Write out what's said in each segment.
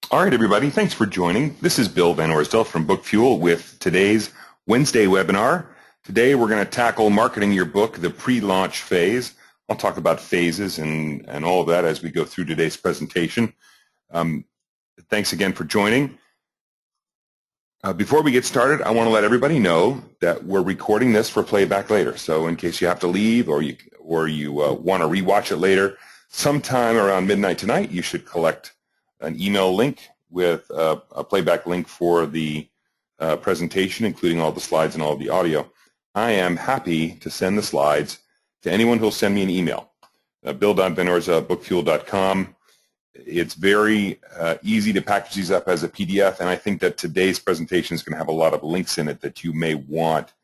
All right, everybody, thanks for joining. This is Bill Van Orsdel from BookFuel with today's Wednesday webinar. Today we're going to tackle marketing your book, the pre-launch phase. I'll talk about phases and all of that as we go through today's presentation. Thanks again for joining. Before we get started, I want to let everybody know that we're recording this for playback later. So in case you have to leave or you want to rewatch it later, sometime around midnight tonight, you should collect an email link with a playback link for the presentation, including all the slides and all of the audio. I am happy to send the slides to anyone who will send me an email. bill.vanors@bookfuel.com. It's very easy to package these up as a PDF, and I think that today's presentation is going to have a lot of links in it that you may want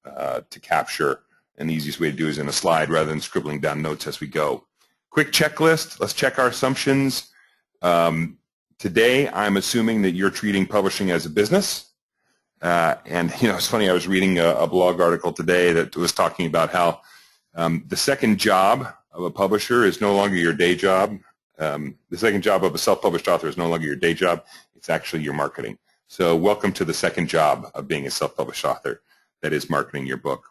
to capture, and the easiest way to do it is in a slide rather than scribbling down notes as we go. Quick checklist. Let's check our assumptions. Today, I'm assuming that you're treating publishing as a business. And, you know, it's funny, I was reading a blog article today that was talking about how the second job of a publisher is no longer your day job. The second job of a self-published author is no longer your day job. It's actually your marketing. So welcome to the second job of being a self-published author, that is marketing your book.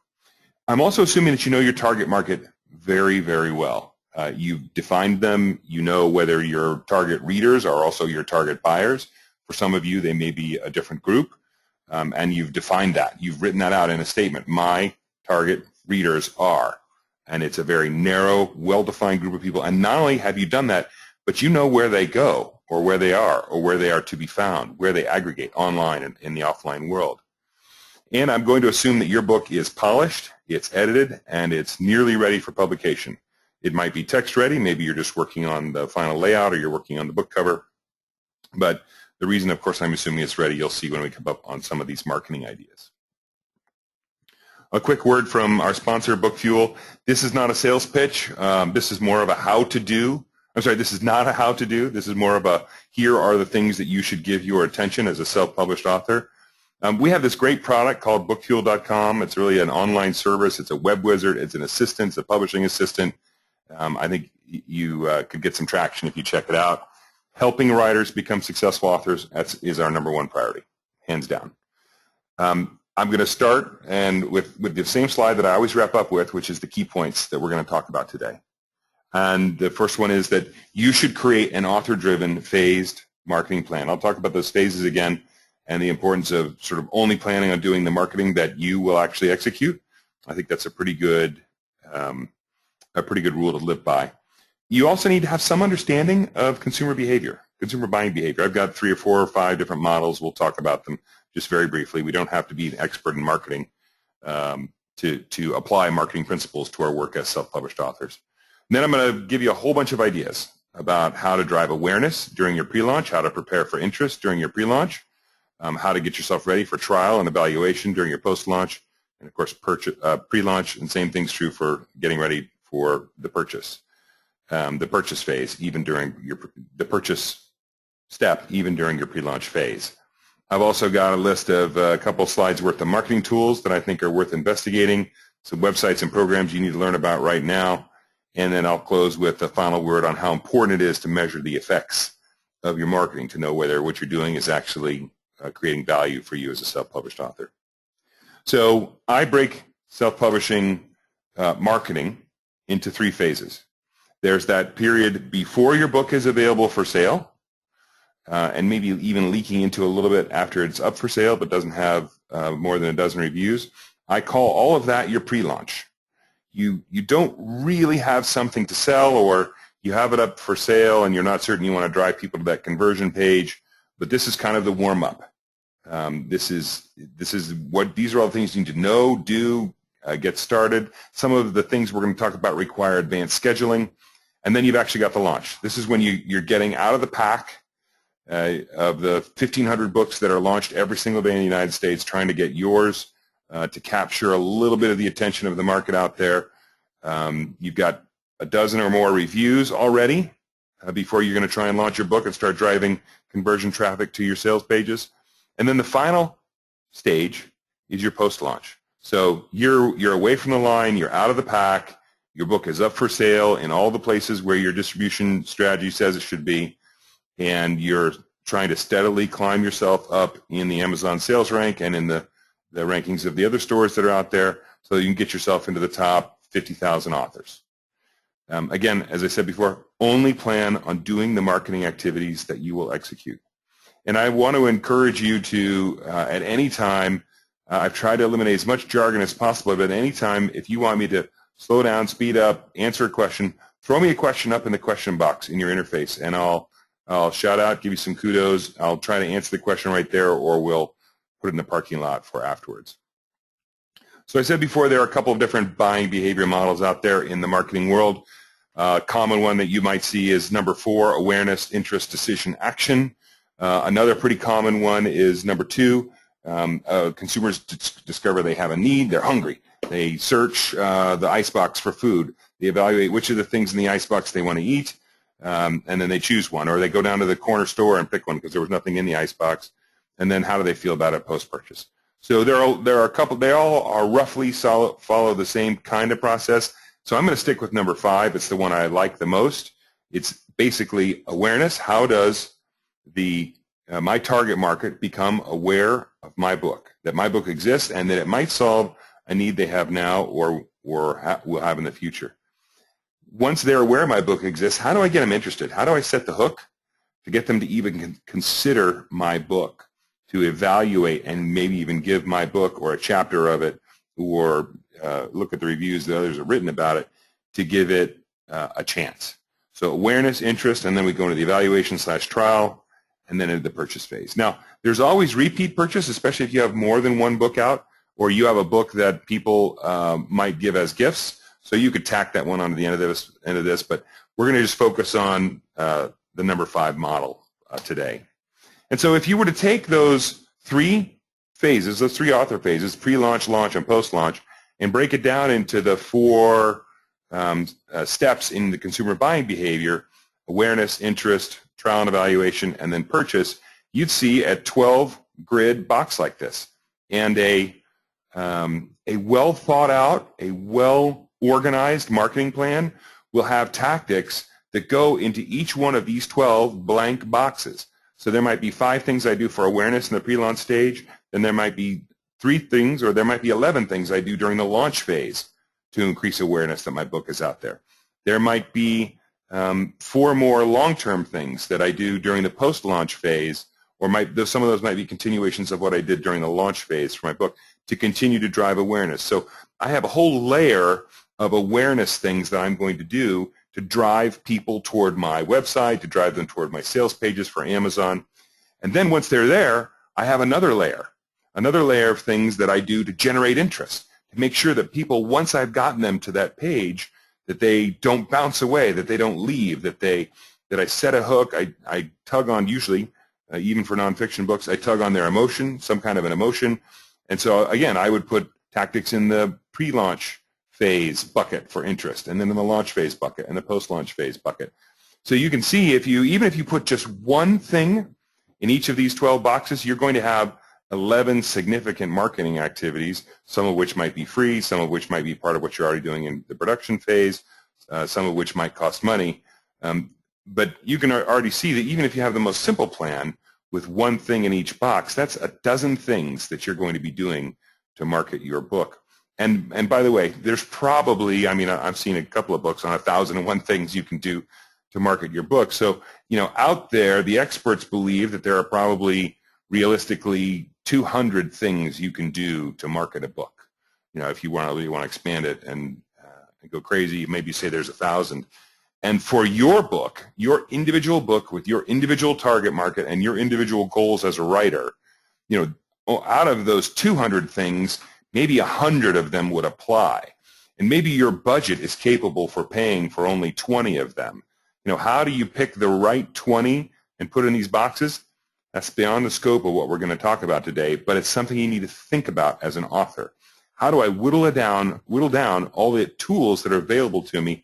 I'm also assuming that you know your target market very, very well. You've defined them. You know whether your target readers are also your target buyers. For some of you, they may be a different group, and you've defined that. You've written that out in a statement. My target readers are, and it's a very narrow, well-defined group of people. And not only have you done that, but you know where they go or where they are to be found, where they aggregate online and in the offline world. And I'm going to assume that your book is polished, it's edited, and it's nearly ready for publication. It might be text ready, maybe you're just working on the final layout or you're working on the book cover. But the reason, of course, I'm assuming it's ready, you'll see when we come up on some of these marketing ideas. A quick word from our sponsor, BookFuel. This is not a sales pitch. This is more of a how-to-do. I'm sorry, this is not a how-to-do. This is more of a here are the things that you should give your attention as a self-published author. We have this great product called BookFuel.com. It's really an online service. It's a web wizard. It's an assistant. It's a publishing assistant. I think you could get some traction if you check it out. Helping writers become successful authors is our #1 priority, hands down. I'm going to start with the same slide that I always wrap up with, which is the key points that we're going to talk about today. And the first one is that you should create an author-driven, phased marketing plan. I'll talk about those phases again and the importance of sort of only planning on doing the marketing that you will actually execute. I think that's a pretty good rule to live by. You also need to have some understanding of consumer behavior, consumer buying behavior. I've got 3 or 4 or 5 different models. We'll talk about them just very briefly. We don't have to be an expert in marketing to apply marketing principles to our work as self-published authors. And then I'm going to give you a whole bunch of ideas about how to drive awareness during your pre-launch, how to prepare for interest during your pre-launch, how to get yourself ready for trial and evaluation during your post-launch, and of course pre-launch, and same thing's true for getting ready for the purchase phase, even during the purchase step, even during your pre-launch phase. I've also got a list of a couple slides worth of marketing tools that I think are worth investigating, some websites and programs you need to learn about right now, and then I'll close with a final word on how important it is to measure the effects of your marketing to know whether what you're doing is actually creating value for you as a self-published author. So I break self-publishing marketing into 3 phases. There's that period before your book is available for sale, and maybe even leaking into a little bit after it's up for sale but doesn't have more than a dozen reviews. I call all of that your pre-launch. You don't really have something to sell, or you have it up for sale and you're not certain you want to drive people to that conversion page, but this is kind of the warm-up. These are all the things you need to know, do, get started. Some of the things we're going to talk about require advanced scheduling, and then you've actually got the launch. This is when you're getting out of the pack of the 1,500 books that are launched every single day in the United States, trying to get yours to capture a little bit of the attention of the market out there. You've got a dozen or more reviews already before you're going to try and launch your book and start driving conversion traffic to your sales pages. And then the final stage is your post-launch. So you're away from the line, you're out of the pack, your book is up for sale in all the places where your distribution strategy says it should be, and you're trying to steadily climb yourself up in the Amazon sales rank and in the rankings of the other stores that are out there, so you can get yourself into the top 50,000 authors. Again, as I said before, only plan on doing the marketing activities that you will execute. And I want to encourage you to, at any time, I've tried to eliminate as much jargon as possible, but at any time, if you want me to slow down, speed up, answer a question, throw me a question up in the question box in your interface, and I'll shout out, give you some kudos. I'll try to answer the question right there, or we'll put it in the parking lot for afterwards. So I said before, there are a couple of different buying behavior models out there in the marketing world. Common one that you might see is number 4, awareness, interest, decision, action. Another pretty common one is number 2. Consumers discover they have a need. They're hungry. They search the icebox for food. They evaluate which of the things in the icebox they want to eat, and then they choose one. Or they go down to the corner store and pick one because there was nothing in the icebox. And then how do they feel about it post-purchase? So there are a couple. They all are roughly follow the same kind of process. So I'm going to stick with number 5. It's the one I like the most. It's basically awareness. How does my target market become aware of my book, that my book exists, and that it might solve a need they have now or will have in the future? Once they're aware my book exists, how do I get them interested? How do I set the hook to get them to even consider my book, to evaluate and maybe even give my book or a chapter of it, or look at the reviews that others have written about it, to give it a chance? So awareness, interest, and then we go into the evaluation/trial, and then into the purchase phase. Now, there's always repeat purchase, especially if you have more than one book out, or you have a book that people might give as gifts. So you could tack that one onto the end of this, but we're going to just focus on the number 5 model today. And so if you were to take those 3 phases, those 3 author phases, pre-launch, launch, and post-launch, and break it down into the 4 steps in the consumer buying behavior: awareness, interest, trial and evaluation, and then purchase, you'd see a 12-grid box like this. And a well thought out, a well organized marketing plan will have tactics that go into each one of these 12 blank boxes. So there might be 5 things I do for awareness in the pre-launch stage, then there might be 3 things, or there might be 11 things I do during the launch phase to increase awareness that my book is out there. There might be 4 more long-term things that I do during the post-launch phase, or some of those might be continuations of what I did during the launch phase for my book to continue to drive awareness. So I have a whole layer of awareness things that I'm going to do to drive people toward my website, to drive them toward my sales pages for Amazon. And then once they're there, I have another layer of things that I do to generate interest, to make sure that people, once I've gotten them to that page, that they don't bounce away, that they don't leave, that I set a hook. I tug on, usually, even for nonfiction books, I tug on their emotion, some kind of an emotion. And so, again, I would put tactics in the pre-launch phase bucket for interest, and then in the launch phase bucket, and the post-launch phase bucket. So you can see, even if you put just one thing in each of these 12 boxes, you're going to have 11 significant marketing activities, some of which might be free, some of which might be part of what you're already doing in the production phase, some of which might cost money. But you can already see that even if you have the most simple plan with one thing in each box, that's a dozen things that you're going to be doing to market your book. And by the way, there's probably, I've seen a couple of books on 1,001 things you can do to market your book. So, out there, the experts believe that there are probably realistically 200 things you can do to market a book. If you really want to expand it and go crazy, maybe say there's 1,000. And for your book, your individual book with your individual target market and your individual goals as a writer, out of those 200 things, maybe 100 of them would apply. And maybe your budget is capable for paying for only 20 of them. How do you pick the right 20 and put in these boxes? That's beyond the scope of what we're going to talk about today, but it's something you need to think about as an author. How do I whittle down all the tools that are available to me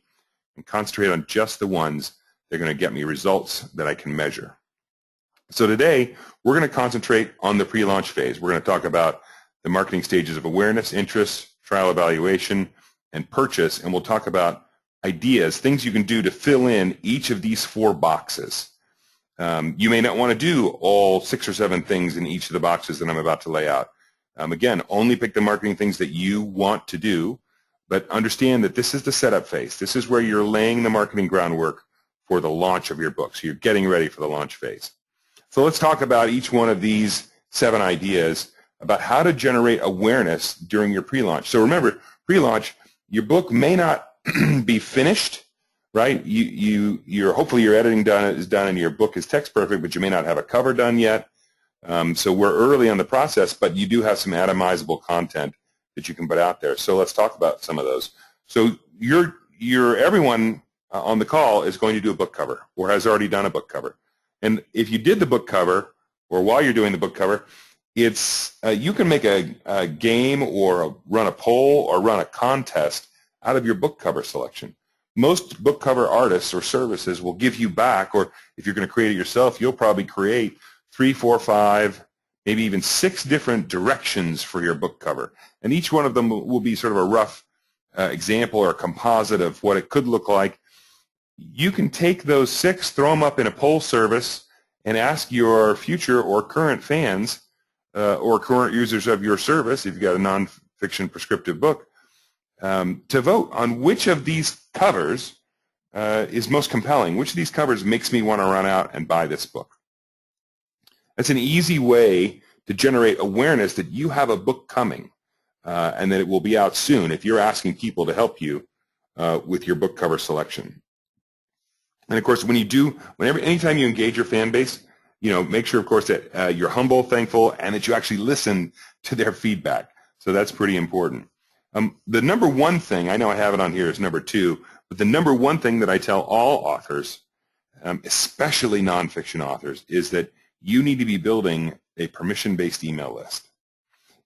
and concentrate on just the ones that are going to get me results that I can measure? So today, we're going to concentrate on the pre-launch phase. We're going to talk about the marketing stages of awareness, interest, trial evaluation, and purchase, and we'll talk about ideas, things you can do to fill in each of these 4 boxes. You may not want to do all 6 or 7 things in each of the boxes that I'm about to lay out. Again, only pick the marketing things that you want to do, but understand that this is the setup phase. This is where you're laying the marketing groundwork for the launch of your book. So you're getting ready for the launch phase. So let's talk about each one of these 7 ideas about how to generate awareness during your pre-launch. So remember, pre-launch, your book may not be finished, right? Hopefully your editing is done and your book is text perfect, but you may not have a cover done yet. So we're early on the process, but you do have some atomizable content that you can put out there. So let's talk about some of those. So everyone on the call is going to do a book cover or has already done a book cover. And if you did the book cover, or while you're doing the book cover, it's you can make a game or run a poll or run a contest out of your book cover selection. Most book cover artists or services will give you back, or if you're going to create it yourself, you'll probably create 3, 4, 5, maybe even 6 different directions for your book cover. And each one of them will be sort of a rough example or a composite of what it could look like. You can take those 6, throw them up in a poll service, and ask your future or current fans or current users of your service, if you've got a nonfiction prescriptive book, to vote on which of these covers is most compelling. Which of these covers makes me want to run out and buy this book? That's an easy way to generate awareness that you have a book coming and that it will be out soon if you're asking people to help you with your book cover selection. And of course, anytime you engage your fan base, make sure, of course, that you're humble, thankful, and that you actually listen to their feedback. So that's pretty important. The number one thing, I know I have it on here as number 2, but the number one thing that I tell all authors, especially nonfiction authors, is that you need to be building a permission-based email list.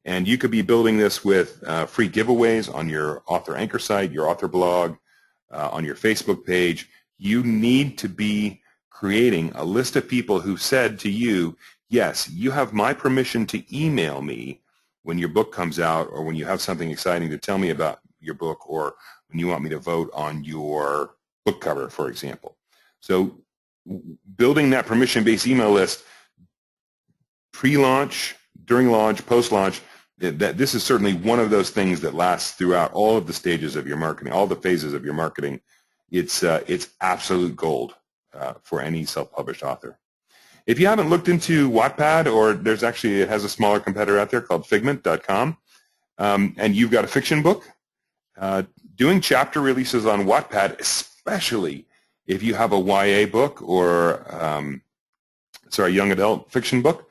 And you could be building this with free giveaways on your author anchor site, your author blog, on your Facebook page. You need to be creating a list of people who said to you, yes, you have my permission to email me when your book comes out, or when you have something exciting to tell me about your book, or when you want me to vote on your book cover, for example. So building that permission-based email list, pre-launch, during launch, post-launch, this is certainly one of those things that lasts throughout all of the stages of your marketing, all the phases of your marketing. It's absolute gold for any self-published author. If you haven't looked into Wattpad, or it has a smaller competitor out there called Figment.com, and you've got a fiction book, doing chapter releases on Wattpad, especially if you have a YA book or young adult fiction book,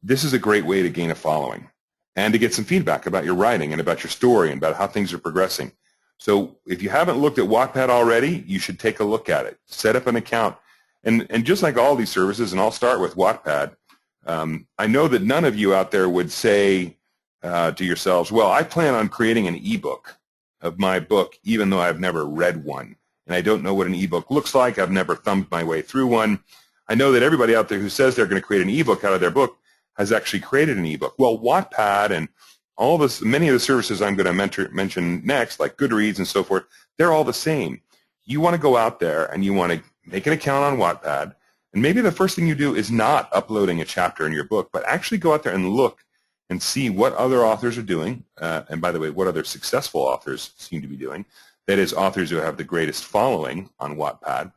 this is a great way to gain a following and to get some feedback about your writing and about your story and about how things are progressing. So if you haven't looked at Wattpad already, you should take a look at it. Set up an account. And just like all these services, and I'll start with Wattpad, I know that none of you out there would say to yourselves, well, I plan on creating an ebook of my book, even though I've never read one. And I don't know what an ebook looks like. I've never thumbed my way through one. I know that everybody out there who says they're going to create an ebook out of their book has actually created an ebook. Well, Wattpad and many of the services I'm going to mention next, like Goodreads and so forth, they're all the same. You want to go out there and you want to make an account on Wattpad, and maybe the first thing you do is not uploading a chapter in your book, but actually go out there and look and see what other authors are doing, and by the way, what other successful authors seem to be doing. That is, authors who have the greatest following on Wattpad.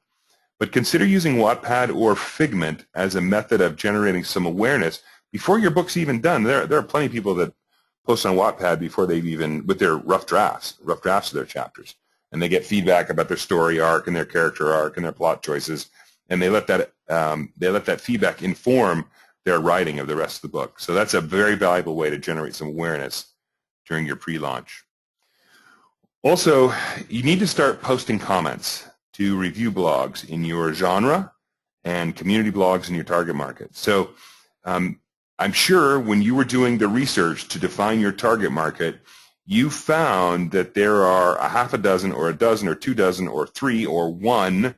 But consider using Wattpad or Figment as a method of generating some awareness before your book's even done. There are plenty of people that post on Wattpad before they've even, with their rough drafts of their chapters, and they get feedback about their story arc and their character arc and their plot choices, and they let that feedback inform their writing of the rest of the book. So that's a very valuable way to generate some awareness during your pre-launch. Also, you need to start posting comments to review blogs in your genre and community blogs in your target market. So I'm sure when you were doing the research to define your target market, you found that there are a half a dozen or a dozen or 2 dozen or 3 or 1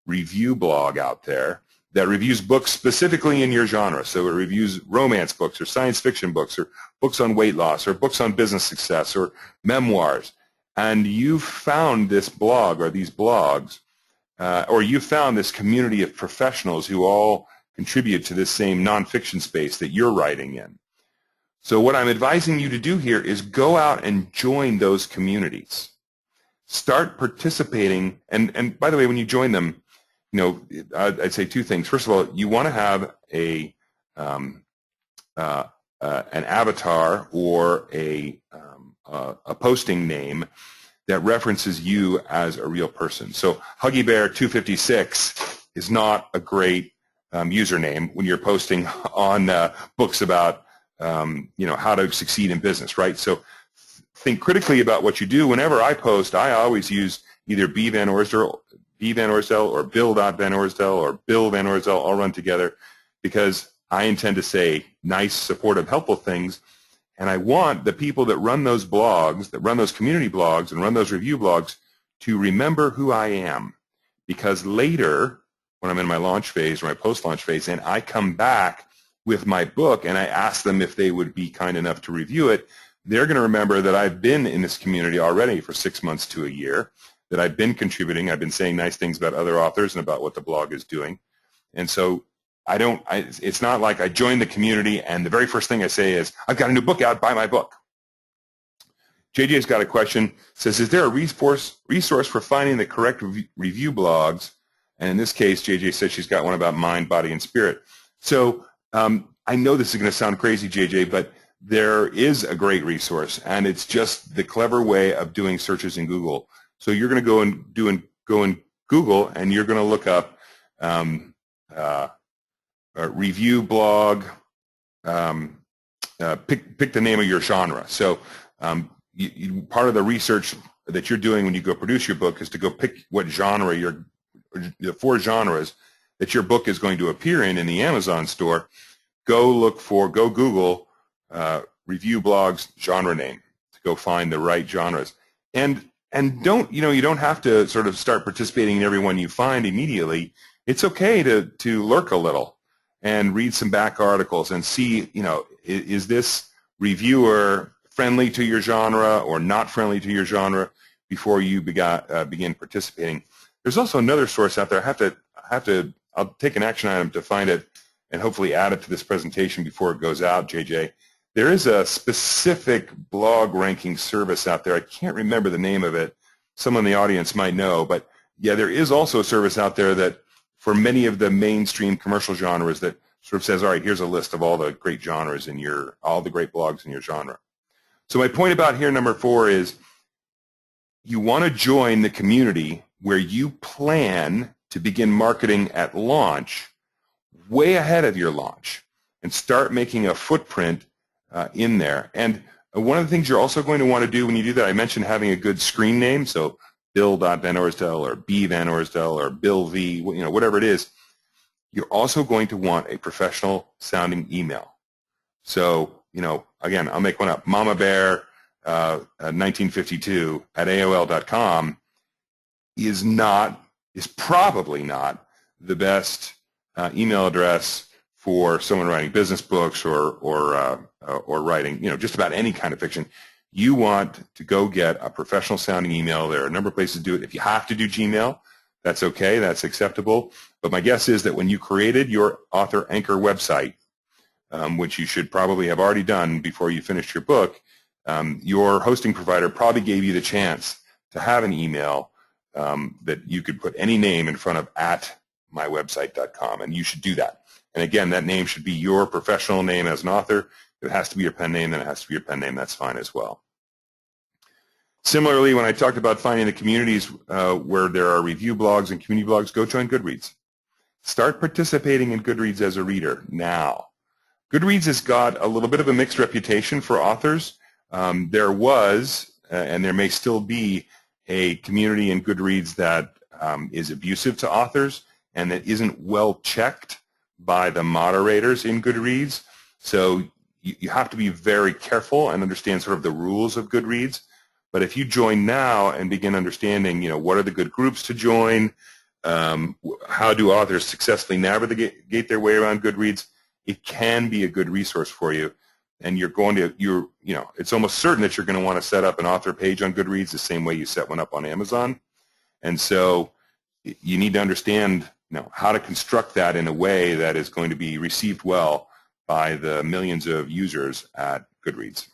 review blog out there that reviews books specifically in your genre. So it reviews romance books or science fiction books or books on weight loss or books on business success or memoirs. And you found this blog or these blogs or you found this community of professionals who all contribute to this same nonfiction space that you're writing in. So what I'm advising you to do here is go out and join those communities. Start participating, and by the way, when you join them, I'd say two things. First of all, you want to have an avatar or a posting name that references you as a real person. So Huggy Bear 256 is not a great username when you're posting on books about how to succeed in business, right? So think critically about what you do. Whenever I post, I always use either B Van Orsdel or Bill.Van Orsdel or Bill Van Orsdel all run together, because I intend to say nice, supportive, helpful things, and I want the people that run those blogs, that run those community blogs and run those review blogs to remember who I am. Because later, when I'm in my launch phase or my post-launch phase, and I come back with my book and I ask them if they would be kind enough to review it, they're going to remember that I've been in this community already for 6 months to a year, that I've been contributing, I've been saying nice things about other authors and about what the blog is doing. And so it's not like I join the community and the very first thing I say is, I've got a new book out, buy my book. JJ's got a question, says, is there a resource for finding the correct review blogs? And in this case, JJ says she's got one about mind, body, and spirit. So I know this is going to sound crazy, JJ, but there is a great resource, and it's just the clever way of doing searches in Google. So you're going to go in Google, and you're going to look up review blog, pick the name of your genre. So part of the research that you're doing when you go produce your book is to go pick what genre the 4 genres that your book is going to appear in the Amazon store. Go Google review blogs genre name to go find the right genres. And you don't have to sort of start participating in every one you find immediately. It's okay to lurk a little and read some back articles and see, is this reviewer friendly to your genre or not friendly to your genre before you begin participating. There's also another source out there. I'll take an action item to find it and hopefully add it to this presentation before it goes out, JJ. There is a specific blog ranking service out there. I can't remember the name of it. Someone in the audience might know, but yeah, there is also a service out there that for many of the mainstream commercial genres that sort of says, all right, here's a list of all the great genres in all the great blogs in your genre. So my point about here, number 4, is you want to join the community where you plan to begin marketing at launch way ahead of your launch and start making a footprint in there. And one of the things you're also going to want to do when you do that, I mentioned having a good screen name, so Bill.Van Orsdel or B Van Orsdel or Bill V, whatever it is. You're also going to want a professional sounding email. So, again, I'll make one up. Mama Bear 1952 at AOL.com is probably not the best email address for someone writing business books or writing, just about any kind of fiction. You want to go get a professional sounding email. There are a number of places to do it. If you have to do Gmail, that's okay. That's acceptable. But my guess is that when you created your author anchor website, which you should probably have already done before you finished your book, your hosting provider probably gave you the chance to have an email that you could put any name in front of @mywebsite.com, and you should do that. And again, that name should be your professional name as an author. If it has to be your pen name, then it has to be your pen name. That's fine as well. Similarly, when I talked about finding the communities where there are review blogs and community blogs, go join Goodreads. Start participating in Goodreads as a reader now. Goodreads has got a little bit of a mixed reputation for authors. There was, and there may still be, a community in Goodreads that is abusive to authors and that isn't well checked by the moderators in Goodreads. So you have to be very careful and understand sort of the rules of Goodreads. But if you join now and begin understanding, what are the good groups to join, how do authors successfully navigate their way around Goodreads, it can be a good resource for you. And it's almost certain that you're going to want to set up an author page on Goodreads the same way you set one up on Amazon. And so you need to understand how to construct that in a way that is going to be received well by the millions of users at Goodreads.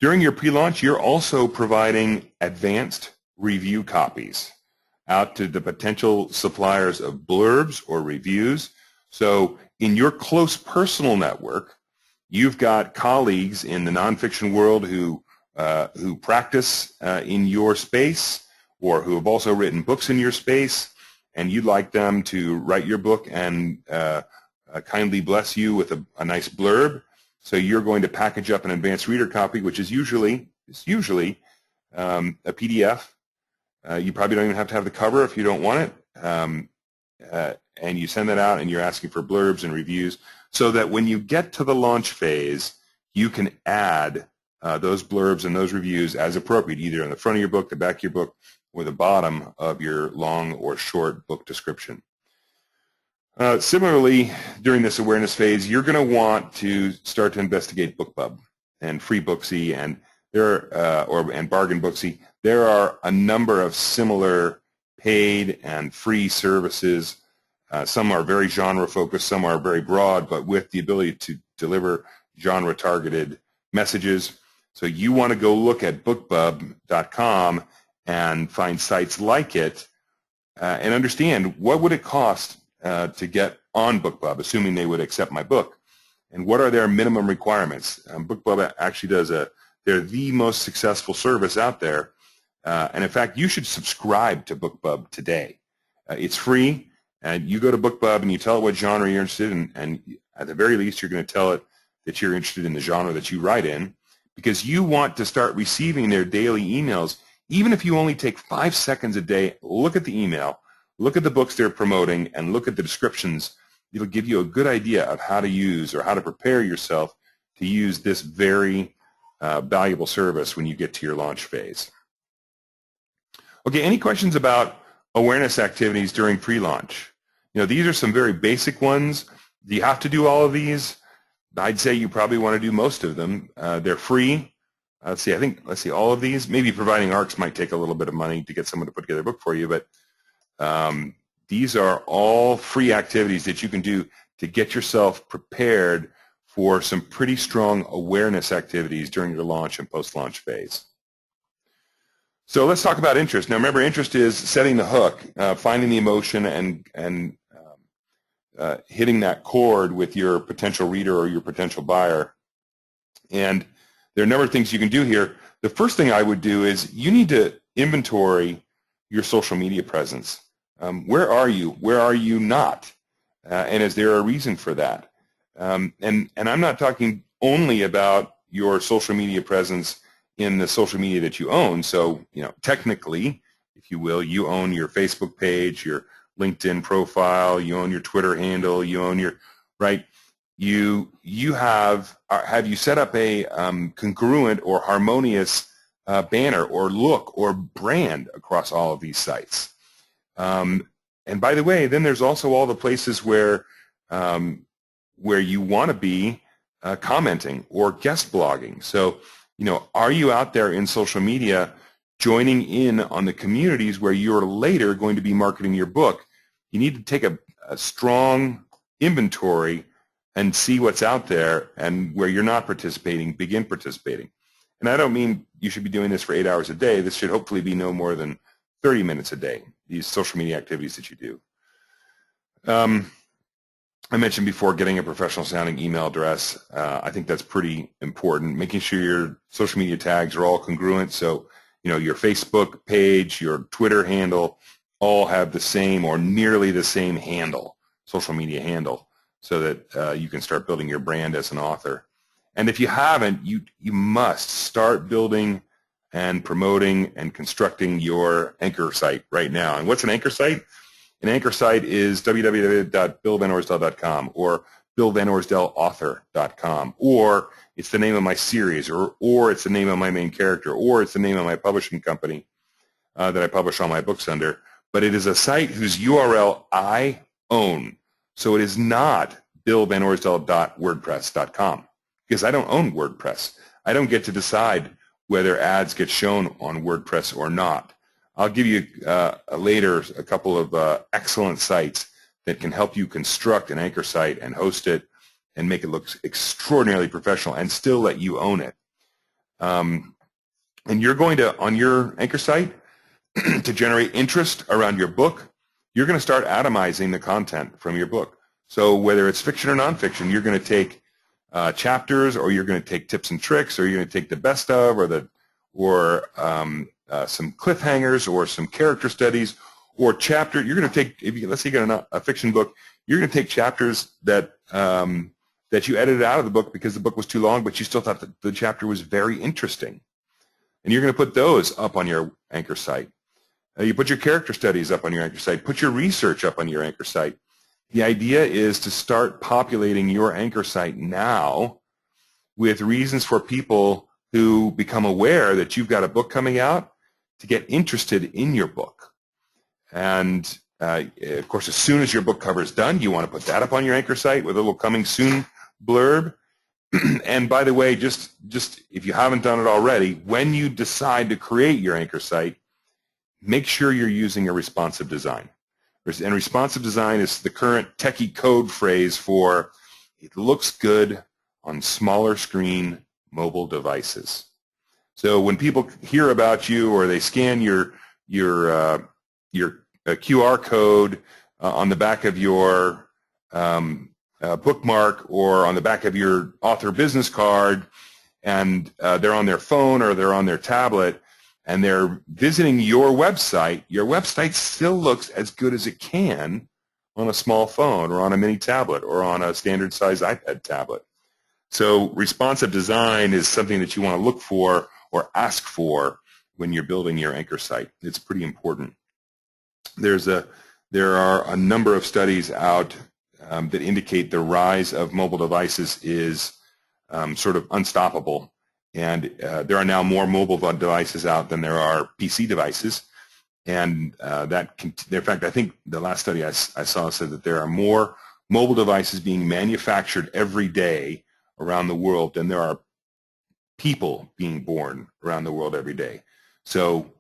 During your pre-launch, you're also providing advanced review copies out to the potential suppliers of blurbs or reviews. So in your close personal network, you've got colleagues in the nonfiction world who practice in your space, or who have also written books in your space, and you'd like them to write your book and kindly bless you with a nice blurb. So you're going to package up an advanced reader copy, which is usually a PDF. You probably don't even have to have the cover if you don't want it. And you send that out, and you're asking for blurbs and reviews, so that when you get to the launch phase, you can add those blurbs and those reviews as appropriate, either on the front of your book, the back of your book, or the bottom of your long or short book description. Similarly, during this awareness phase, you're going to want to start to investigate BookBub and Free Booksy and Bargain Booksy. There are a number of similar paid and free services. Some are very genre focused, some are very broad, but with the ability to deliver genre targeted messages. So you want to go look at bookbub.com and find sites like it and understand what would it cost to get on BookBub, assuming they would accept my book, and what are their minimum requirements. BookBub actually they're the most successful service out there, and in fact, you should subscribe to BookBub today. It's free, and you go to BookBub and you tell it what genre you're interested in, and at the very least, you're going to tell it that you're interested in the genre that you write in, because you want to start receiving their daily emails. Even if you only take 5 seconds a day, look at the email, look at the books they're promoting, and look at the descriptions. It'll give you a good idea of how to use or how to prepare yourself to use this very valuable service when you get to your launch phase. Okay, any questions about awareness activities during pre-launch? These are some very basic ones. Do you have to do all of these? I'd say you probably want to do most of them. They're free. Let's see, all of these. Maybe providing ARCs might take a little bit of money to get someone to put together a book for you, but these are all free activities that you can do to get yourself prepared for some pretty strong awareness activities during your launch and post-launch phase. So let's talk about interest. Now remember, interest is setting the hook, finding the emotion and hitting that chord with your potential reader or your potential buyer. And there are a number of things you can do here. The first thing I would do is you need to inventory your social media presence. Where are you? Where are you not? And is there a reason for that? And I'm not talking only about your social media presence in the social media that you own. So, technically, if you will, you own your Facebook page, your LinkedIn profile, you own your Twitter handle, you own your, right? You have you set up a congruent or harmonious banner or look or brand across all of these sites? And by the way, then there's also all the places where you want to be commenting or guest blogging. So, are you out there in social media joining in on the communities where you're later going to be marketing your book? You need to take a strong inventory and see what's out there, and where you're not participating, begin participating. And I don't mean you should be doing this for 8 hours a day. This should hopefully be no more than 30 minutes a day, these social media activities that you do. I mentioned before getting a professional sounding email address. I think that's pretty important. Making sure your social media tags are all congruent. So, your Facebook page, your Twitter handle, all have the same or nearly the same handle, social media handle, so that you can start building your brand as an author. And if you haven't, you must start building and promoting and constructing your anchor site right now. And what's an anchor site? An anchor site is www.billvanorsdel.com or billvanorsdelauthor.com, or it's the name of my series, or it's the name of my main character, or it's the name of my publishing company that I publish all my books under. But it is a site whose URL I own. So it is not billvanorsdel.wordpress.com, because I don't own WordPress. I don't get to decide whether ads get shown on WordPress or not. I'll give you later a couple of excellent sites that can help you construct an anchor site and host it and make it look extraordinarily professional and still let you own it. And you're going to, on your anchor site, to generate interest around your book, you're going to start atomizing the content from your book. So whether it's fiction or nonfiction, you're going to take chapters, or you're going to take tips and tricks, or you're going to take the best of, or some cliffhangers, or some character studies, or chapter. You're going to take, let's say you got a fiction book, you're going to take chapters that that you edited out of the book because the book was too long, but you still thought that the chapter was very interesting, and you're going to put those up on your anchor site. You put your character studies up on your anchor site. Put your research up on your anchor site. The idea is to start populating your anchor site now with reasons for people who become aware that you've got a book coming out to get interested in your book. And of course, as soon as your book cover is done, you want to put that up on your anchor site with a little coming soon blurb. And by the way, just if you haven't done it already, when you decide to create your anchor site, make sure you're using a responsive design. And responsive design is the current techie code phrase for it looks good on smaller screen mobile devices. So when people hear about you, or they scan your QR code on the back of your bookmark, or on the back of your author business card, and they're on their phone or they're on their tablet, and they're visiting your website still looks as good as it can on a small phone, or on a mini tablet, or on a standard size iPad tablet. So responsive design is something that you want to look for or ask for when you're building your anchor site. It's pretty important. There are a number of studies out that indicate the rise of mobile devices is sort of unstoppable. And there are now more mobile devices out than there are PC devices. And in fact, I think the last study I saw said that there are more mobile devices being manufactured every day around the world than there are people being born around the world every day. So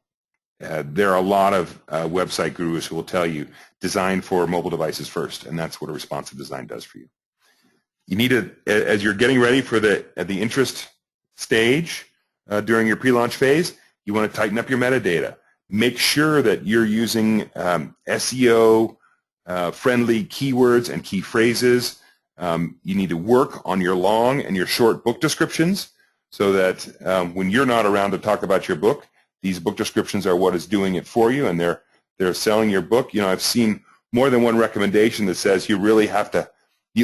there are a lot of website gurus who will tell you design for mobile devices first, and that's what a responsive design does for you. You need to, as you're getting ready for the interest stage during your pre-launch phase, you want to tighten up your metadata. Make sure that you're using SEO friendly keywords and key phrases. You need to work on your long and your short book descriptions, so that when you're not around to talk about your book, these book descriptions are what is doing it for you, and they're selling your book. You know, I've seen more than one recommendation that says you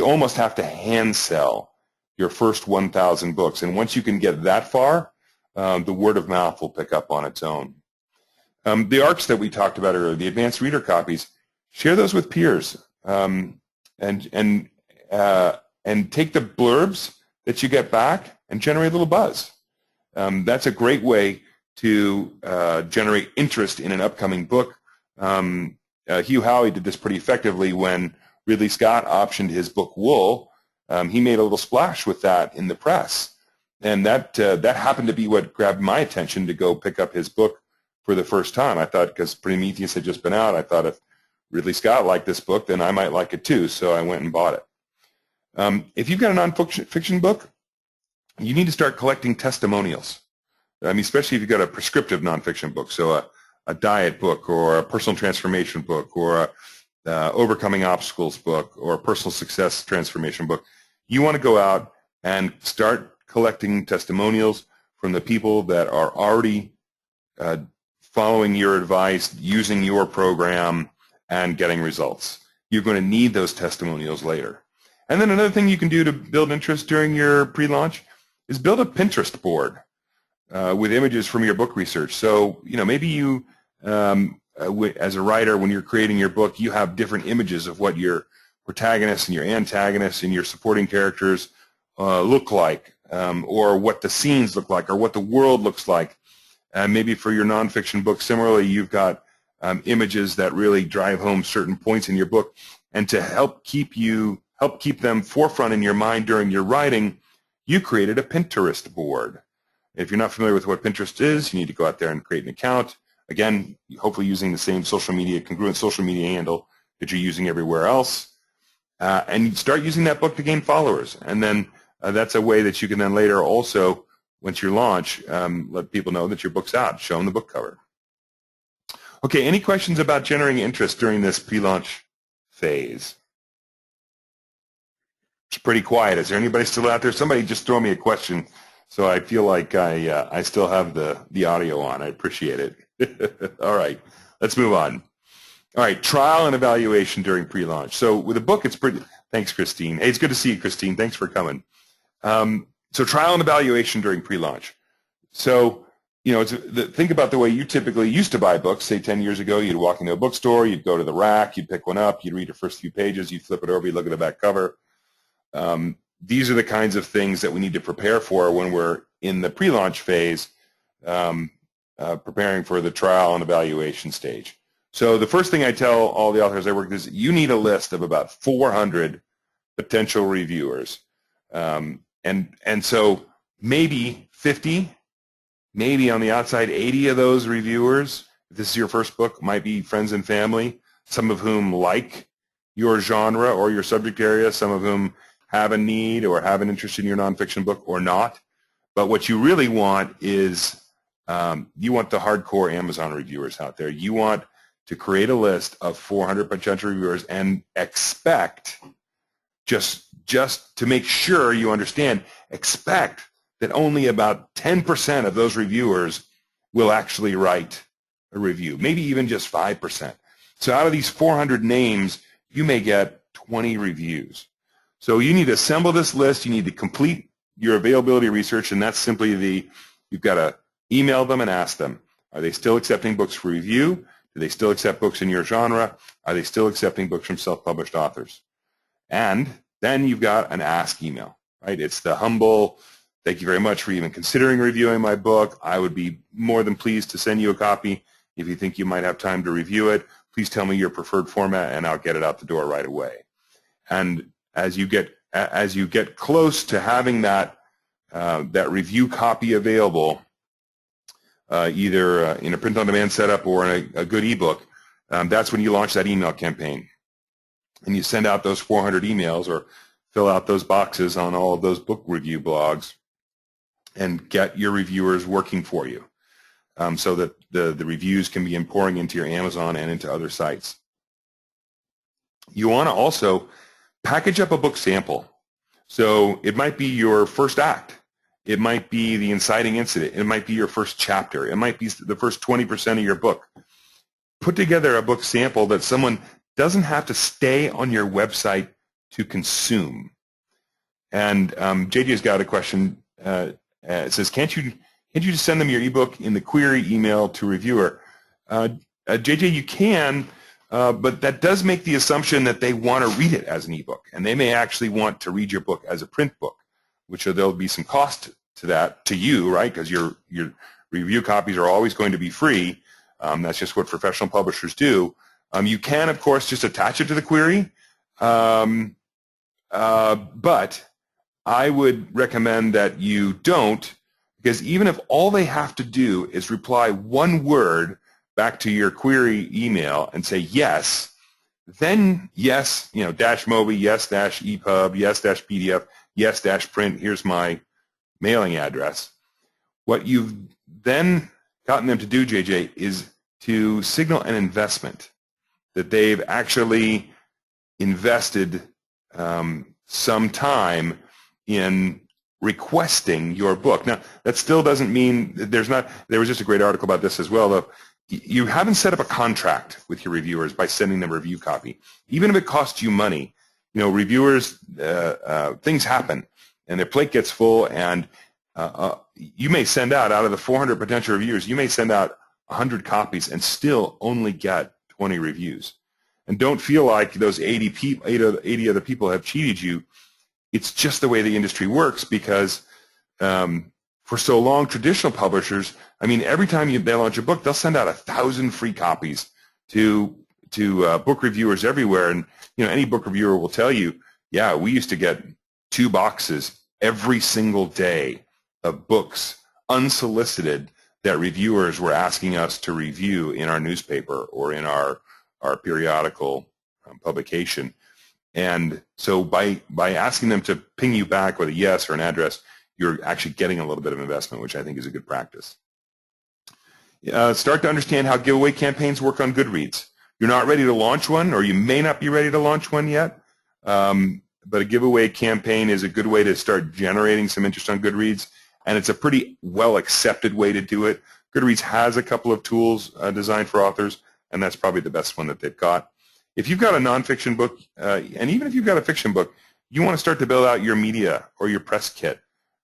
almost have to hand sell your first 1,000 books, and once you can get that far, the word of mouth will pick up on its own. The ARCs that we talked about earlier, the advanced reader copies, share those with peers, and take the blurbs that you get back and generate a little buzz. That's a great way to generate interest in an upcoming book. Hugh Howey did this pretty effectively when Ridley Scott optioned his book Wool. He made a little splash with that in the press, and that happened to be what grabbed my attention to go pick up his book for the first time. I thought, because Prometheus had just been out, I thought if Ridley Scott liked this book, then I might like it too, so I went and bought it. If you've got a non-fiction book, you need to start collecting testimonials. I mean, especially if you've got a prescriptive nonfiction book, so a diet book, or a personal transformation book, or a overcoming obstacles book, or a personal success transformation book. You want to go out and start collecting testimonials from the people that are already following your advice, using your program, and getting results. You're going to need those testimonials later. And then another thing you can do to build interest during your pre-launch is build a Pinterest board with images from your book research. So, you know, maybe you, as a writer, when you're creating your book, you have different images of what your protagonists and your antagonists and your supporting characters look like, or what the scenes look like, or what the world looks like. Maybe for your nonfiction book, similarly, you've got images that really drive home certain points in your book. And to help keep them forefront in your mind during your writing, you created a Pinterest board. If you're not familiar with what Pinterest is, you need to go out there and create an account. Again, hopefully using the same social media, congruent social media handle that you're using everywhere else. And you start using that book to gain followers. And then that's a way that you can then later also, once you launch, let people know that your book's out. Show them the book cover. Okay, any questions about generating interest during this pre-launch phase? It's pretty quiet. Is there anybody still out there? Somebody just throw me a question so I feel like I still have the audio on. I appreciate it. All right, let's move on. All right, trial and evaluation during pre-launch. So with a book, it's pretty, thanks, Christine. Hey, it's good to see you, Christine. Thanks for coming. So trial and evaluation during pre-launch. So, you know, think about the way you typically used to buy books. Say 10 years ago, you'd walk into a bookstore, you'd go to the rack, you'd pick one up, you'd read the first few pages, you'd flip it over, you'd look at the back cover. These are the kinds of things that we need to prepare for when we're in the pre-launch phase, preparing for the trial and evaluation stage. So the first thing I tell all the authors I work with is you need a list of about 400 potential reviewers. And so maybe 50, maybe on the outside 80 of those reviewers, if this is your first book, might be friends and family, some of whom like your genre or your subject area, some of whom have a need or have an interest in your nonfiction book or not. But what you really want is you want the hardcore Amazon reviewers out there. You want to create a list of 400 potential reviewers and expect, just to make sure you understand, expect that only about 10% of those reviewers will actually write a review, maybe even just 5%. So out of these 400 names, you may get 20 reviews. So you need to assemble this list. You need to complete your availability research, and that's simply you've got to email them and ask them, are they still accepting books for review? Do they still accept books in your genre? Are they still accepting books from self-published authors? And then you've got an ask email, right? It's the humble, thank you very much for even considering reviewing my book. I would be more than pleased to send you a copy if you think you might have time to review it. Please tell me your preferred format, and I'll get it out the door right away. And as you get close to having that review copy available, either in a print-on-demand setup or in a good ebook, that's when you launch that email campaign. And you send out those 400 emails or fill out those boxes on all of those book review blogs and get your reviewers working for you so that the reviews can begin pouring into your Amazon and into other sites. You want to also package up a book sample. So it might be your first act. It might be the inciting incident. It might be your first chapter. It might be the first 20% of your book. Put together a book sample that someone doesn't have to stay on your website to consume. And JJ's got a question. It says, can't you just send them your ebook in the query email to reviewer? JJ, you can, but that does make the assumption that they want to read it as an ebook, and they may actually want to read your book as a print book, which there'll be some cost to that, to you, right? Because your review copies are always going to be free. That's just what professional publishers do. You can, of course, just attach it to the query, but I would recommend that you don't, because even if all they have to do is reply one word back to your query email and say yes, then yes, dash Mobi, yes, dash EPUB, yes, dash PDF, yes, dash print, here's my mailing address. What you've then gotten them to do, JJ, is to signal an investment, that they've actually invested some time in requesting your book. Now, that still doesn't mean there was just a great article about this as well, though. You haven't set up a contract with your reviewers by sending them a review copy. Even if it costs you money, reviewers, things happen, and their plate gets full, and you may send out of the 400 potential reviewers, you may send out 100 copies and still only get 20 reviews. And don't feel like those 80 other people have cheated you. It's just the way the industry works, because for so long, traditional publishers, every time they launch a book, they'll send out 1,000 free copies to book reviewers everywhere. And any book reviewer will tell you, yeah, we used to get 2 boxes every single day of books unsolicited that reviewers were asking us to review in our newspaper or in our periodical publication. And so by asking them to ping you back with a yes or an address, you're actually getting a little bit of investment, which I think is a good practice. Start to understand how giveaway campaigns work on Goodreads. You're not ready to launch one, or you may not be ready to launch one yet, but a giveaway campaign is a good way to start generating some interest on Goodreads, and it's a pretty well-accepted way to do it. Goodreads has a couple of tools designed for authors, and that's probably the best one that they've got. If you've got a nonfiction book, and even if you've got a fiction book, you want to start to build out your media or your press kit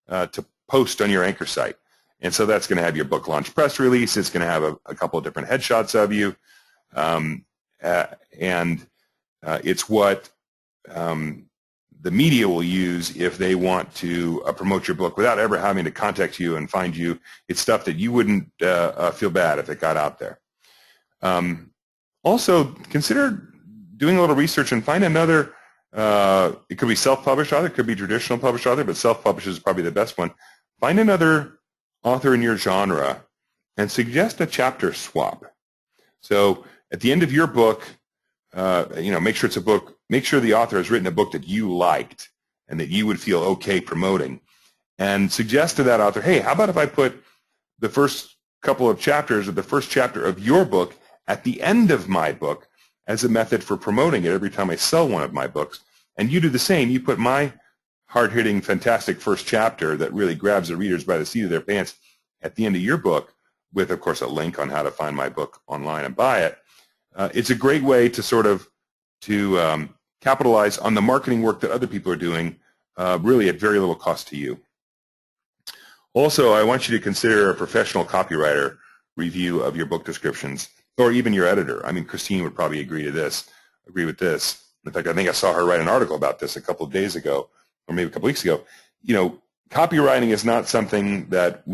to post on your anchor site. And so that's going to have your book launch press release. It's going to have a couple of different headshots of you. It's what the media will use if they want to promote your book without ever having to contact you and find you. It's stuff that you wouldn't feel bad if it got out there. Also, consider doing a little research and find another, it could be self-published author, it could be traditional published author, but self-published is probably the best one. Find another author in your genre and suggest a chapter swap. So at the end of your book, make sure it's a book, make sure the author has written a book that you liked and that you would feel okay promoting, and suggest to that author, hey, how about if I put the first couple of chapters of the first chapter of your book at the end of my book as a method for promoting it every time I sell one of my books, and you do the same. You put my hard-hitting, fantastic first chapter that really grabs the readers by the seat of their pants at the end of your book with, of course, a link on how to find my book online and buy it. It's a great way to sort of capitalize on the marketing work that other people are doing, really at very little cost to you. Also, I want you to consider a professional copywriter review of your book descriptions, or even your editor. I mean, Christine would probably agree with this. In fact, I think I saw her write an article about this a couple of days ago, or maybe a couple weeks ago. You know, copywriting is not something that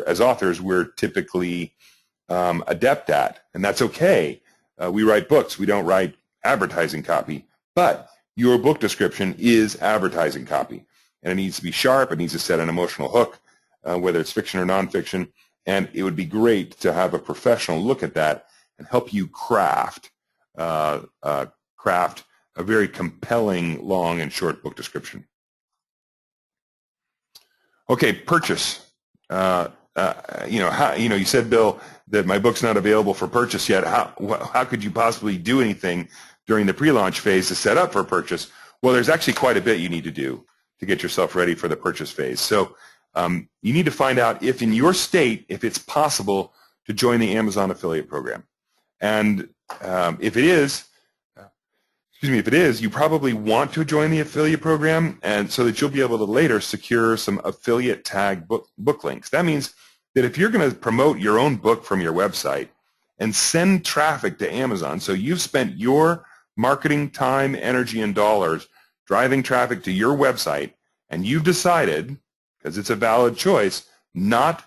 as authors, we're typically adept at, and that's okay. We write books. We don't write advertising copy, but your book description is advertising copy, and it needs to be sharp. It needs to set an emotional hook, whether it's fiction or nonfiction, and it would be great to have a professional look at that and help you craft a very compelling long and short book description. Okay, purchase. You said, Bill, that my book's not available for purchase yet. How could you possibly do anything during the pre-launch phase to set up for purchase? Well, there's actually quite a bit you need to do to get yourself ready for the purchase phase. So you need to find out if in your state, if it's possible to join the Amazon affiliate program. And if it is, you probably want to join the affiliate program, and so that you'll be able to later secure some affiliate tag book links. That means that if you're going to promote your own book from your website and send traffic to Amazon, so you've spent your marketing time, energy, and dollars driving traffic to your website, and you've decided, because it's a valid choice, not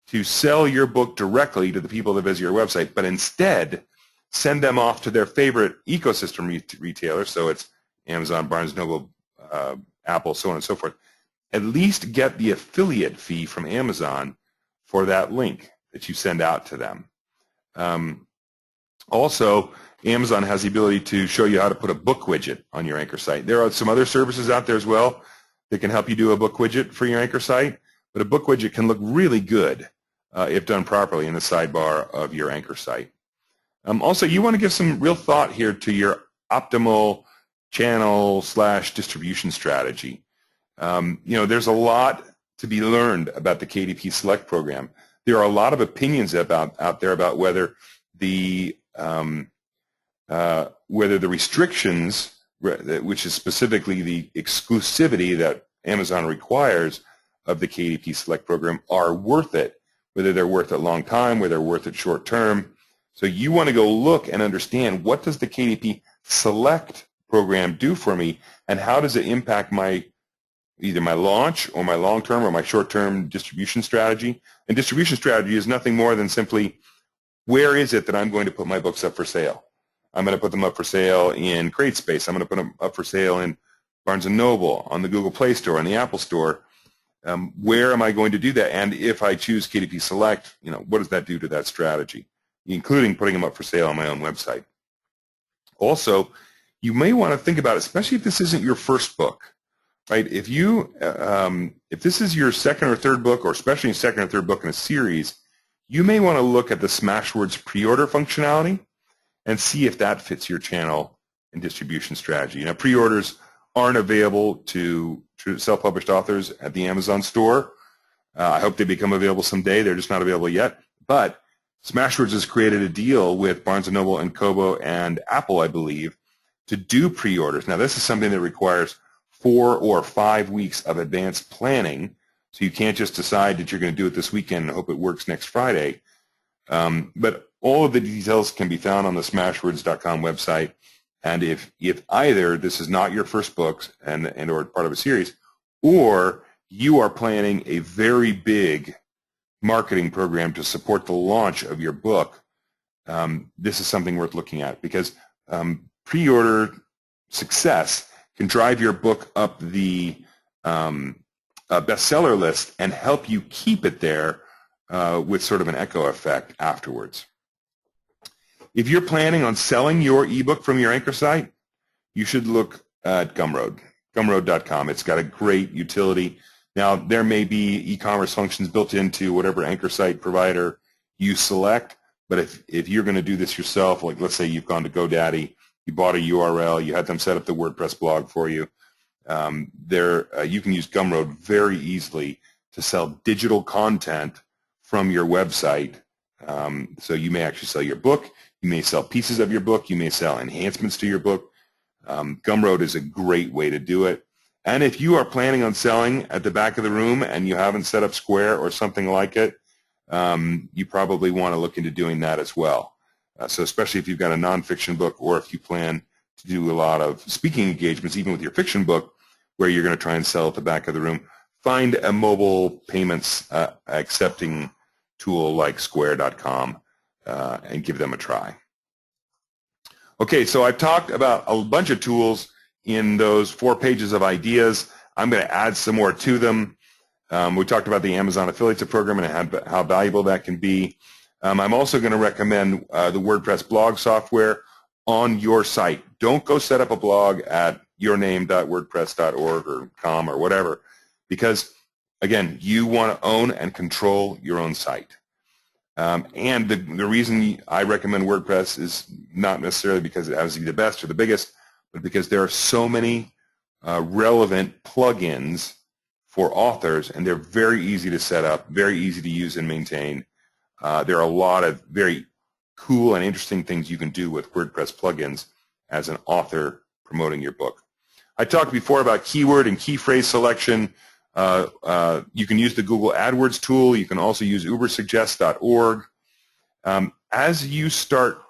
to sell your book directly to the people that visit your website, but instead send them off to their favorite ecosystem retailer, so it's Amazon, Barnes & Noble, Apple, so on and so forth. At least get the affiliate fee from Amazon for that link that you send out to them. Also, Amazon has the ability to show you how to put a book widget on your anchor site. There are some other services out there as well that can help you do a book widget for your anchor site, but a book widget can look really good if done properly in the sidebar of your anchor site. Also, you want to give some real thought here to your optimal channel/distribution strategy. There's a lot to be learned about the KDP Select program. There are a lot of opinions out there about whether the restrictions, which is specifically the exclusivity that Amazon requires of the KDP Select program, are worth it, whether they're worth it long time, whether they're worth it short term. So you want to go look and understand, what does the KDP Select program do for me, and how does it impact either my launch or my long-term or my short-term distribution strategy. And distribution strategy is nothing more than simply, where is it that I'm going to put my books up for sale? I'm going to put them up for sale in CreateSpace. I'm going to put them up for sale in Barnes & Noble, on the Google Play Store, on the Apple Store. where am I going to do that? And if I choose KDP Select, what does that do to that strategy, including putting them up for sale on my own website? Also, you may want to think about, especially if this isn't your first book, right? If this is your second or third book, or especially your second or third book in a series, you may want to look at the Smashwords pre-order functionality and see if that fits your channel and distribution strategy. Pre-orders aren't available to self-published authors at the Amazon store. I hope they become available someday. They're just not available yet. But Smashwords has created a deal with Barnes & Noble and Kobo and Apple, I believe, to do pre-orders. Now, this is something that requires 4 or 5 weeks of advanced planning, so you can't just decide that you're going to do it this weekend and hope it works next Friday. But all of the details can be found on the Smashwords.com website. And if either this is not your first book and or part of a series, or you are planning a very big marketing program to support the launch of your book, this is something worth looking at, because pre-order success can drive your book up the bestseller list and help you keep it there with sort of an echo effect afterwards. If you're planning on selling your ebook from your anchor site, you should look at Gumroad, gumroad.com. It's got a great utility. Now, there may be e-commerce functions built into whatever anchor site provider you select, but if you're going to do this yourself, like let's say you've gone to GoDaddy, you bought a URL, you had them set up the WordPress blog for you, you can use Gumroad very easily to sell digital content from your website. So you may actually sell your book, you may sell pieces of your book, you may sell enhancements to your book. Gumroad is a great way to do it. And if you are planning on selling at the back of the room and you haven't set up Square or something like it, you probably want to look into doing that as well. So especially if you've got a nonfiction book, or if you plan to do a lot of speaking engagements, even with your fiction book, where you're going to try and sell at the back of the room, find a mobile payments accepting tool like Square.com and give them a try. Okay, so I've talked about a bunch of tools in those 4 pages of ideas. I'm going to add some more to them. We talked about the Amazon Affiliates Program and how valuable that can be. I'm also going to recommend the WordPress blog software on your site. Don't go set up a blog at yourname.wordpress.org or com or whatever, because, again, you want to own and control your own site. And the reason I recommend WordPress is not necessarily because it has to be the best or the biggest, but because there are so many relevant plugins for authors, and they're very easy to set up, very easy to use and maintain. There are a lot of very cool and interesting things you can do with WordPress plugins as an author promoting your book. I talked before about keyword and key phrase selection. You can use the Google AdWords tool. You can also use ubersuggest.org. As you start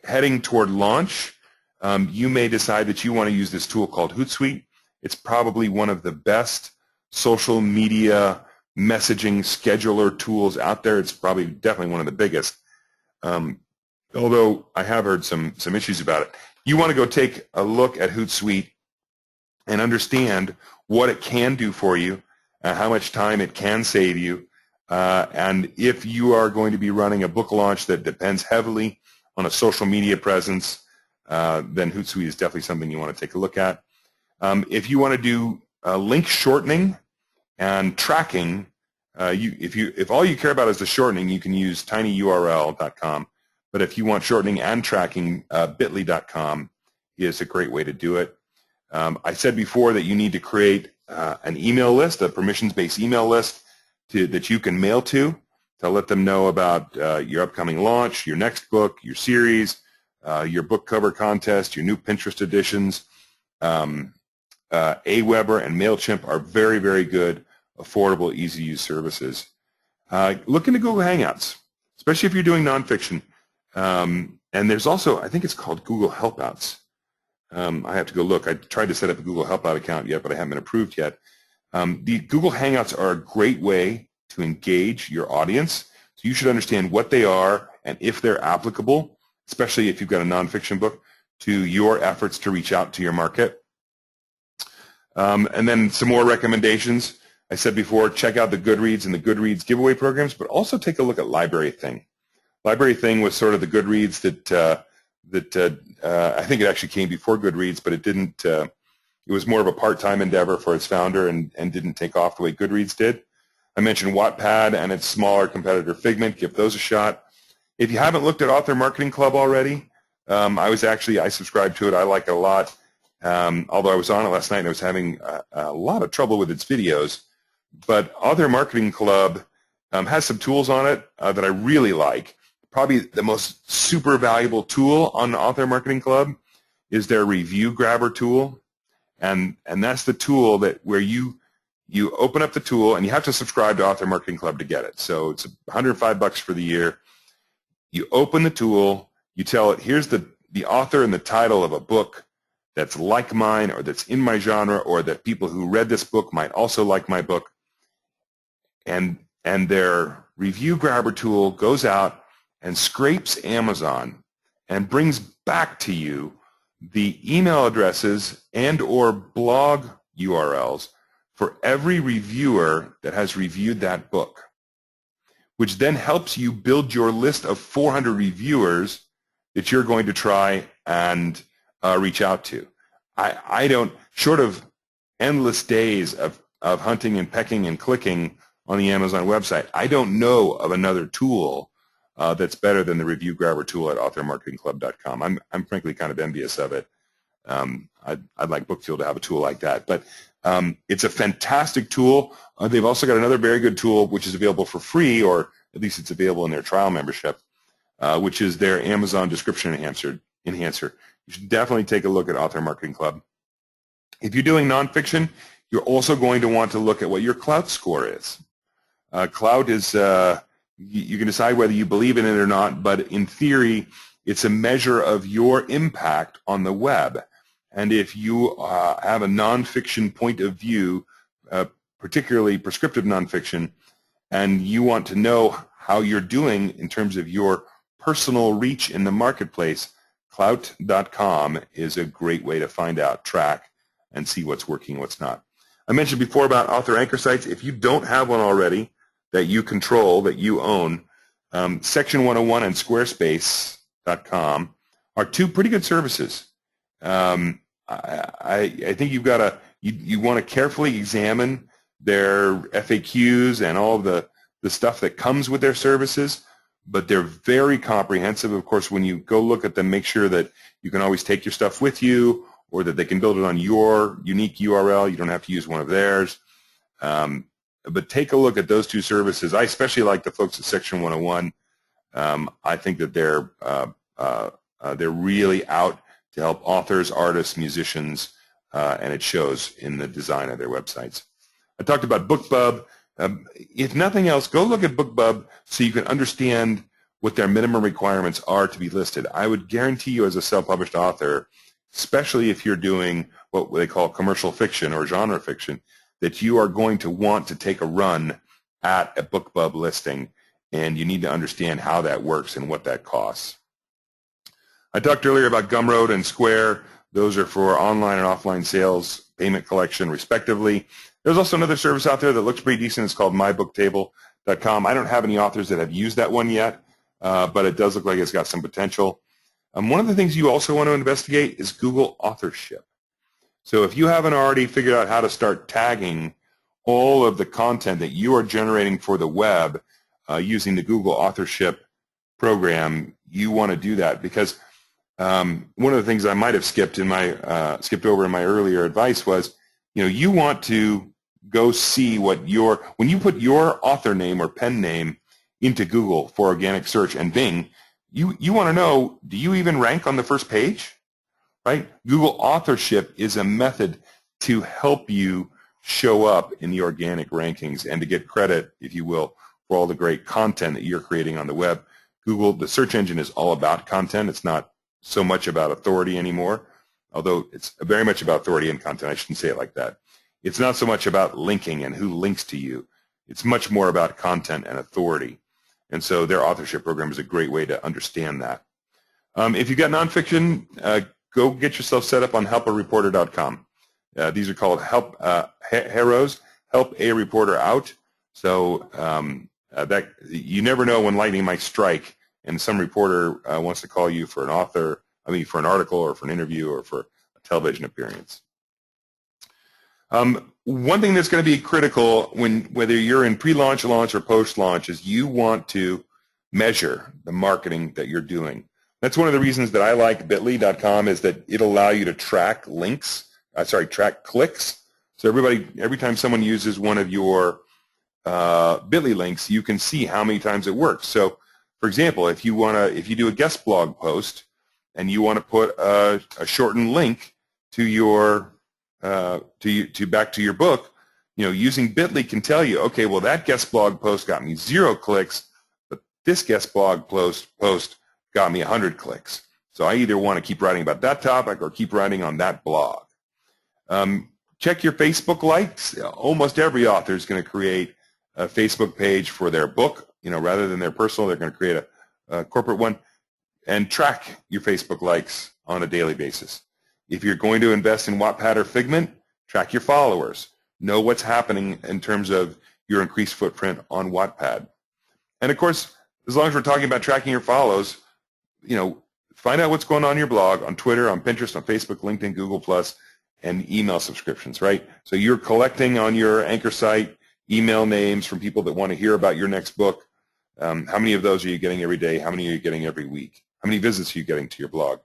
heading toward launch, you may decide that you want to use this tool called Hootsuite. It's probably one of the best social media messaging scheduler tools out there. It's probably definitely one of the biggest. Although I have heard some issues about it. You want to go take a look at Hootsuite and understand what it can do for you, how much time it can save you, and if you are going to be running a book launch that depends heavily on a social media presence, then Hootsuite is definitely something you want to take a look at. If you want to do link shortening and tracking, if all you care about is the shortening, you can use tinyurl.com. But if you want shortening and tracking, bit.ly.com is a great way to do it. I said before that you need to create an email list, a permissions-based email list that you can mail to let them know about your upcoming launch, your next book, your series, your book cover contest, your new Pinterest editions. Aweber and MailChimp are very, very good, affordable, easy-to-use services. Look into Google Hangouts, especially if you're doing nonfiction. And there's also, I think it's called Google Helpouts. I have to go look. I tried to set up a Google Helpout account yet, but I haven't been approved yet. The Google Hangouts are a great way to engage your audience. So you should understand what they are and if they're applicable, especially if you've got a nonfiction book, to your efforts to reach out to your market. And then some more recommendations. I said before, check out the Goodreads and the Goodreads giveaway programs, but also take a look at Library Thing. Library Thing was sort of the Goodreads I think it actually came before Goodreads, but it didn't. It was more of a part-time endeavor for its founder and didn't take off the way Goodreads did. I mentioned Wattpad and its smaller competitor Figment. Give those a shot. If you haven't looked at Author Marketing Club already, I subscribe to it. I like it a lot. Although I was on it last night and I was having a lot of trouble with its videos. But Author Marketing Club has some tools on it that I really like. Probably the most super valuable tool on Author Marketing Club is their Review Grabber tool. And that's the tool where you open up the tool, and you have to subscribe to Author Marketing Club to get it. So it's $105 for the year. You open the tool, you tell it, here's the author and the title of a book that's like mine or that's in my genre or that people who read this book might also like my book. And their Review Grabber tool goes out and scrapes Amazon and brings back to you the email addresses and or blog URLs for every reviewer that has reviewed that book, which then helps you build your list of 400 reviewers that you're going to try and reach out to. I don't, short of endless days of hunting and pecking and clicking on the Amazon website, I don't know of another tool that's better than the Review Grabber tool at authormarketingclub.com. I'm frankly kind of envious of it. I'd like BookFuel to have a tool like that. But it's a fantastic tool. They've also got another very good tool which is available for free, or at least it's available in their trial membership, which is their Amazon Description Enhancer. You should definitely take a look at Author Marketing Club. If you're doing nonfiction, you're also going to want to look at what your Cloud score is. Cloud is, you can decide whether you believe in it or not, but in theory, it's a measure of your impact on the web. And if you have a nonfiction point of view, particularly prescriptive nonfiction, and you want to know how you're doing in terms of your personal reach in the marketplace, Clout.com is a great way to find out, track, and see what's working, what's not. I mentioned before about author anchor sites. If you don't have one already that you control, that you own, Section 101 and Squarespace.com are two pretty good services. I think you've got to you want to carefully examine their FAQs and all of the stuff that comes with their services, but they're very comprehensive. Of course, when you go look at them, make sure that you can always take your stuff with you, or that they can build it on your unique URL. You don't have to use one of theirs. But take a look at those two services. I especially like the folks at Section 101. I think that they're really out to help authors, artists, musicians, and it shows in the design of their websites. I talked about BookBub. If nothing else, go look at BookBub so you can understand what their minimum requirements are to be listed. I would guarantee you as a self-published author, especially if you're doing what they call commercial fiction or genre fiction, that you are going to want to take a run at a BookBub listing, and you need to understand how that works and what that costs. I talked earlier about Gumroad and Square. Those are for online and offline sales, payment collection, respectively. There's also another service out there that looks pretty decent. It's called mybooktable.com. I don't have any authors that have used that one yet, but it does look like it's got some potential. One of the things you also want to investigate is Google authorship. So if you haven't already figured out how to start tagging all of the content that you are generating for the web using the Google authorship program, you want to do that, because one of the things I might have skipped over in my earlier advice was, you want to go see what when you put your author name or pen name into Google for organic search and Bing, you want to know, do you even rank on the first page? Right? Google authorship is a method to help you show up in the organic rankings and to get credit, if you will, for all the great content that you're creating on the web. Google, the search engine, is all about content. It's not so much about authority anymore, although it's very much about authority and content. I shouldn't say it like that. It's not so much about linking and who links to you. It's much more about content and authority. And so their authorship program is a great way to understand that. If you've got nonfiction, go get yourself set up on helpareporter.com. These are called Heroes. help a reporter out. So that you never know when lightning might strike, and some reporter wants to call you for an for an article or for an interview or for a television appearance. One thing that's going to be critical whether you're in pre-launch, launch, or post-launch is you want to measure the marketing that you're doing. That's one of the reasons that I like bitly.com is that it'll allow you to track track clicks. So every time someone uses one of your Bitly links, you can see how many times it works. So, for example, if you do a guest blog post and you want to put a shortened link to your back to your book, using Bitly can tell you, okay, well that guest blog post got me 0 clicks, but this guest blog post got me 100 clicks. So I either want to keep writing about that topic or keep writing on that blog. Check your Facebook likes. Almost every author is going to create a Facebook page for their book, rather than their personal. They're going to create a corporate one, and track your Facebook likes on a daily basis. If you're going to invest in Wattpad or Figment, track your followers. Know what's happening in terms of your increased footprint on Wattpad. And of course, as long as we're talking about tracking your follows, find out what's going on in your blog, on Twitter, on Pinterest, on Facebook, LinkedIn, Google+, and email subscriptions, right? So you're collecting on your anchor site email names from people that want to hear about your next book. How many of those are you getting every day? How many are you getting every week? How many visits are you getting to your blog?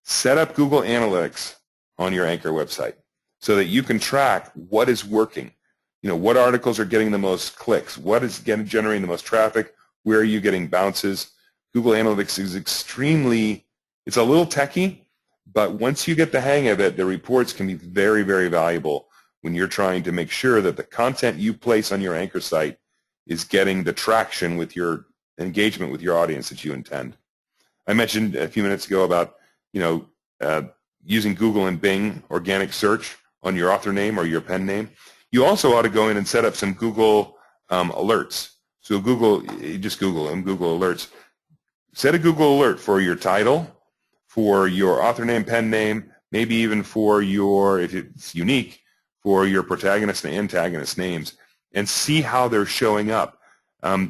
Set up Google Analytics on your anchor website so that you can track what is working. What articles are getting the most clicks? What is generating the most traffic? Where are you getting bounces? Google Analytics is it's a little techy, but once you get the hang of it, the reports can be very, very valuable when you're trying to make sure that the content you place on your anchor site is getting the traction with your engagement with your audience that you intend. I mentioned a few minutes ago about using Google and Bing organic search on your author name or your pen name. You also ought to go in and set up some Google alerts. So just Google them, Google Alerts. Set a Google alert for your title, for your author name, pen name, maybe even for if it's unique, for your protagonist and antagonist names, and see how they're showing up.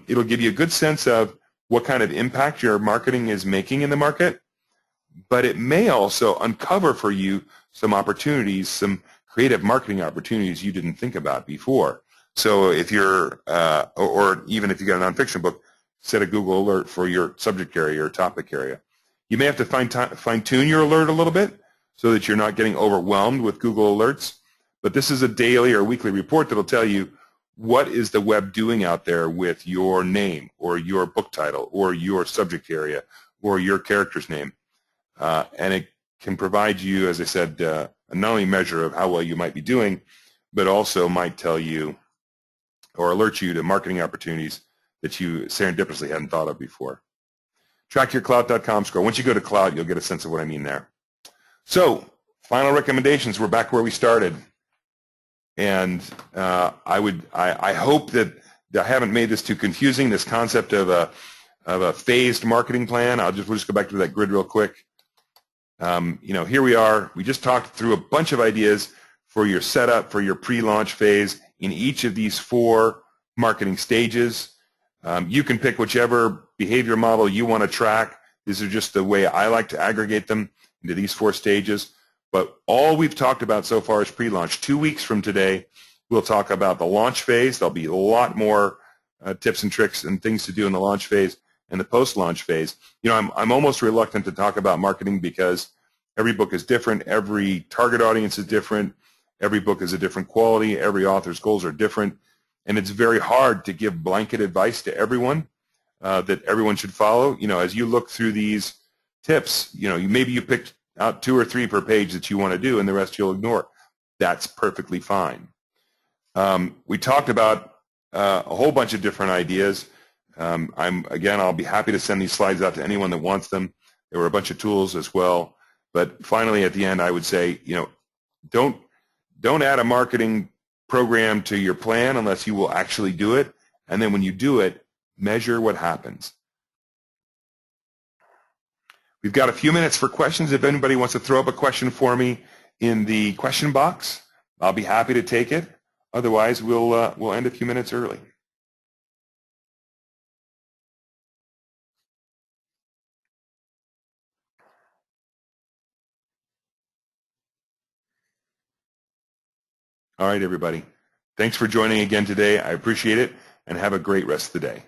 It'll give you a good sense of what kind of impact your marketing is making in the market, but it may also uncover for you some opportunities, some creative marketing opportunities you didn't think about before. So if you're, or even if you got a nonfiction book, set a Google alert for your subject area or topic area. You may have to fine-tune your alert a little bit so that you're not getting overwhelmed with Google alerts, but this is a daily or weekly report that will tell you what is the web doing out there with your name or your book title or your subject area or your character's name. And it can provide you, as I said, not only a measure of how well you might be doing, but also might tell you or alert you to marketing opportunities that you serendipitously hadn't thought of before. Trackyourcloud.com score. Once you go to cloud, you'll get a sense of what I mean there. So, final recommendations. We're back where we started. And I hope that I haven't made this too confusing, this concept of a phased marketing plan. We'll just go back to that grid real quick. Here we are. We just talked through a bunch of ideas for your setup, for your pre-launch phase in each of these 4 marketing stages. You can pick whichever behavior model you want to track. These are just the way I like to aggregate them into these 4 stages. But all we've talked about so far is pre-launch. 2 weeks from today, we'll talk about the launch phase. There'll be a lot more tips and tricks and things to do in the launch phase and the post-launch phase. I'm almost reluctant to talk about marketing because every book is different. Every target audience is different. Every book is a different quality. Every author's goals are different. And it's very hard to give blanket advice to everyone that everyone should follow. As you look through these tips, maybe you picked out 2 or 3 per page that you want to do and the rest you'll ignore. That's perfectly fine. We talked about a whole bunch of different ideas. I'll be happy to send these slides out to anyone that wants them. There were a bunch of tools as well. But finally, at the end, I would say, don't add a marketing program to your plan unless you will actually do it. And then when you do it, measure what happens. We've got a few minutes for questions. If anybody wants to throw up a question for me in the question box, I'll be happy to take it. Otherwise, we'll end a few minutes early. All right, everybody. Thanks for joining again today. I appreciate it, and have a great rest of the day.